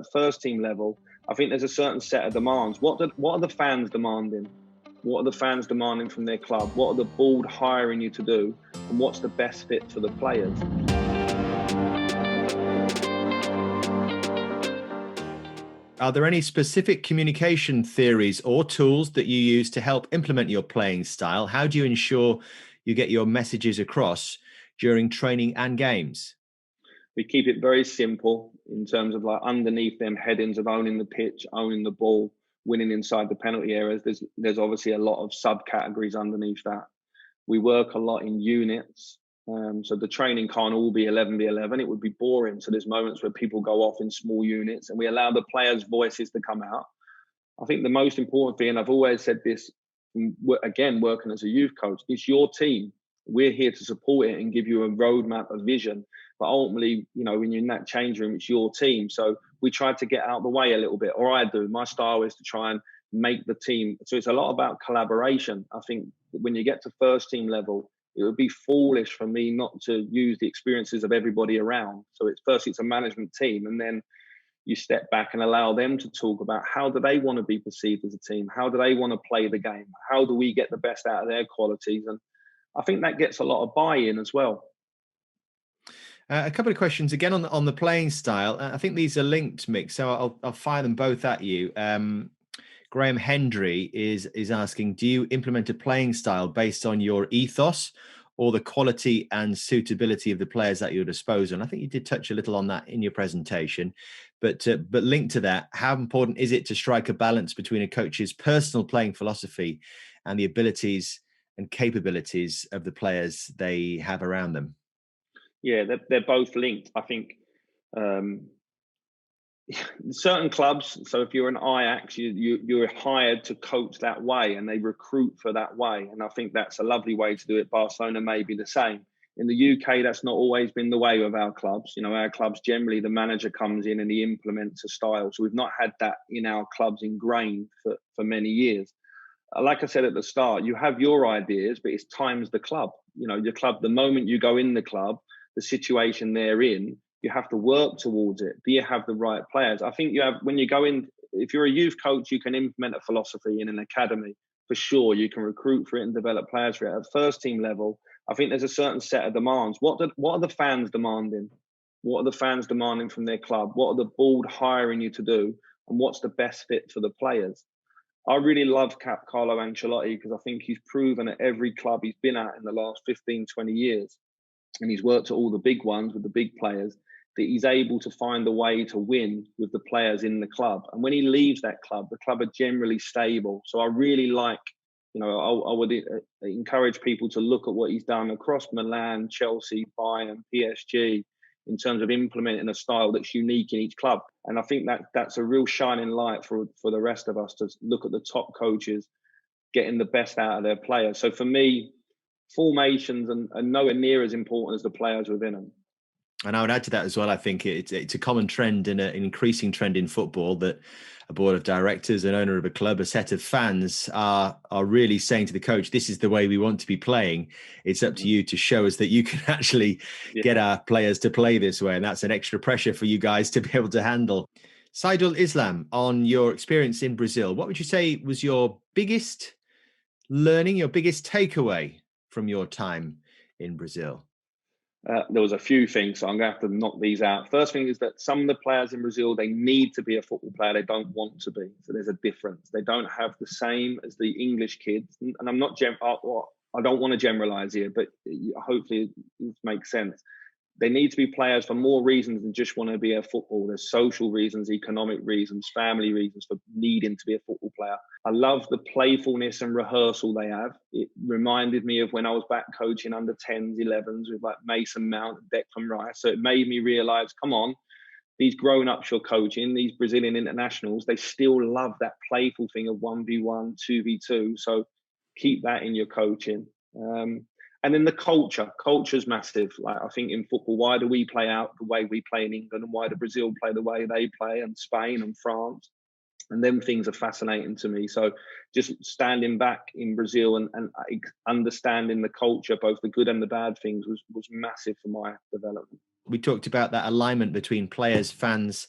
at first team level, I think there's a certain set of demands. What are the fans demanding? What are the fans demanding from their club? What are the board hiring you to do? And what's the best fit for the players? Are there any specific communication theories or tools that you use to help implement your playing style? How do you ensure you get your messages across during training and games? We keep it very simple in terms of, like, underneath them headings of owning the pitch, owning the ball, winning inside the penalty areas. There's obviously a lot of subcategories underneath that. We work a lot in units. So the training can't all be 11v11. It would be boring. So there's moments where people go off in small units and we allow the players' voices to come out. I think the most important thing, and I've always said this, again, working as a youth coach, it's your team. We're here to support it and give you a roadmap, a vision. But ultimately, when you're in that change room, it's your team. So we try to get out of the way a little bit, or I do. My style is to try and make the team. So it's a lot about collaboration. I think when you get to first team level, it would be foolish for me not to use the experiences of everybody around. So it's a management team, and then you step back and allow them to talk about how do they want to be perceived as a team? How do they want to play the game? How do we get the best out of their qualities? And I think that gets a lot of buy-in as well. A couple of questions again on the playing style. I think these are linked, Mick, so I'll fire them both at you. Graham Hendry is asking, do you implement a playing style based on your ethos or the quality and suitability of the players at your disposal? And I think you did touch a little on that in your presentation, but linked to that, how important is it to strike a balance between a coach's personal playing philosophy and the abilities and capabilities of the players they have around them? Yeah, they're both linked. I think certain clubs, so if you're an Ajax, you're hired to coach that way and they recruit for that way. And I think that's a lovely way to do it. Barcelona may be the same. In the UK, that's not always been the way with our clubs. Our clubs, generally, the manager comes in and he implements a style. So we've not had that in our clubs ingrained for many years. Like I said at the start, you have your ideas, but it's times the club. Your club, the moment you go in the club, the situation they're in, you have to work towards it. Do you have the right players? I think when you go in, if you're a youth coach, you can implement a philosophy in an academy. For sure, you can recruit for it and develop players for it. At first team level, I think there's a certain set of demands. What are the fans demanding? What are the fans demanding from their club? What are the board hiring you to do? And what's the best fit for the players? I really love Carlo Ancelotti because I think he's proven at every club he's been at in the last 15, 20 years, and he's worked at all the big ones with the big players, that he's able to find a way to win with the players in the club. And when he leaves that club, the club are generally stable. So I really like, I would encourage people to look at what he's done across Milan, Chelsea, Bayern, PSG, in terms of implementing a style that's unique in each club. And I think that's a real shining light for the rest of us to look at the top coaches getting the best out of their players. So for me, formations are nowhere near as important as the players within them. And I would add to that as well. I think it's a common trend and an increasing trend in football that a board of directors, an owner of a club, a set of fans are really saying to the coach, this is the way we want to be playing. It's up to you to show us that you can actually get our players to play this way. And that's an extra pressure for you guys to be able to handle. Saidul Islam, on your experience in Brazil, what would you say was your biggest learning, your biggest takeaway from your time in Brazil? There was a few things, so I'm going to have to knock these out. First thing is that some of the players in Brazil, they need to be a football player. They don't want to be. So there's a difference. They don't have the same as the English kids. And I'm not, I don't want to generalize here, but hopefully it makes sense. They need to be players for more reasons than just want to be a football. There's social reasons, economic reasons, family reasons for needing to be a football player. I love the playfulness and rehearsal they have. It reminded me of when I was back coaching under 10s, 11s with like Mason Mount and Declan Rice. So it made me realise, come on, these grown-ups you're coaching, these Brazilian internationals, they still love that playful thing of 1v1, 2v2. So keep that in your coaching. And then the culture's massive. Like, I think in football, why do we play out the way we play in England, and why do Brazil play the way they play, and Spain and France? And them things are fascinating to me. So just standing back in Brazil and understanding the culture, both the good and the bad things, was massive for my development. We talked about that alignment between players, fans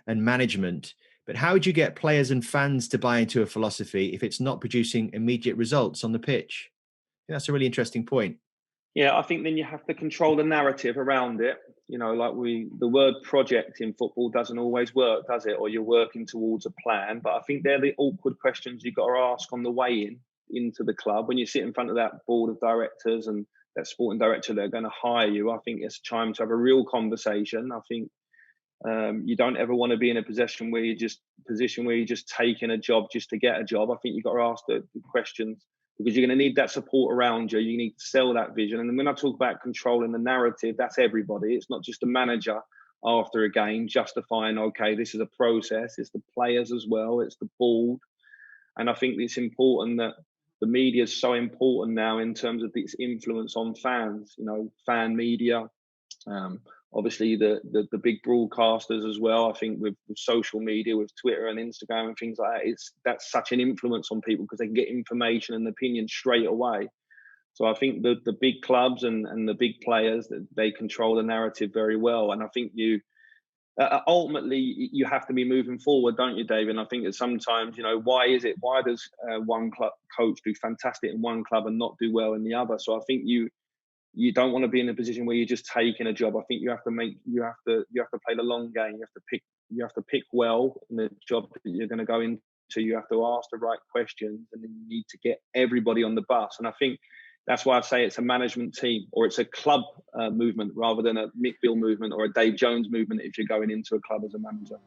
and management. But how would you get players and fans to buy into a philosophy if it's not producing immediate results on the pitch? I think that's a really interesting point. Yeah, I think then you have to control the narrative around it. You know, like the word project in football doesn't always work, does it? Or you're working towards a plan. But I think they're the awkward questions you've got to ask on the way into the club. When you sit in front of that board of directors and that sporting director, they're going to hire you. I think it's time to have a real conversation. I think you don't ever want to be in a position where you're just taking a job just to get a job. I think you've got to ask the questions, because you're going to need that support around you. You need to sell that vision. And when I talk about controlling the narrative, that's everybody. It's not just a manager after a game justifying, okay, this is a process. It's the players as well. It's the board. And I think it's important that the media is so important now in terms of its influence on fans, you know, fan media, obviously the big broadcasters as well. I think with social media, with Twitter and Instagram and things like that, that's such an influence on people because they can get information and opinion straight away. So I think the big clubs and the big players, that they control the narrative very well. And I think ultimately you have to be moving forward, don't you, David? And I think that sometimes, you know, why does one coach do fantastic in one club and not do well in the other? So I think you don't want to be in a position where you're just taking a job. I think you have to play the long game. You have to pick well in the job that you're going to go into. You have to ask the right questions, and then you need to get everybody on the bus. And I think that's why I say it's a management team, or it's a club movement rather than a Mick Beale movement or a Dave Jones movement if you're going into a club as a manager.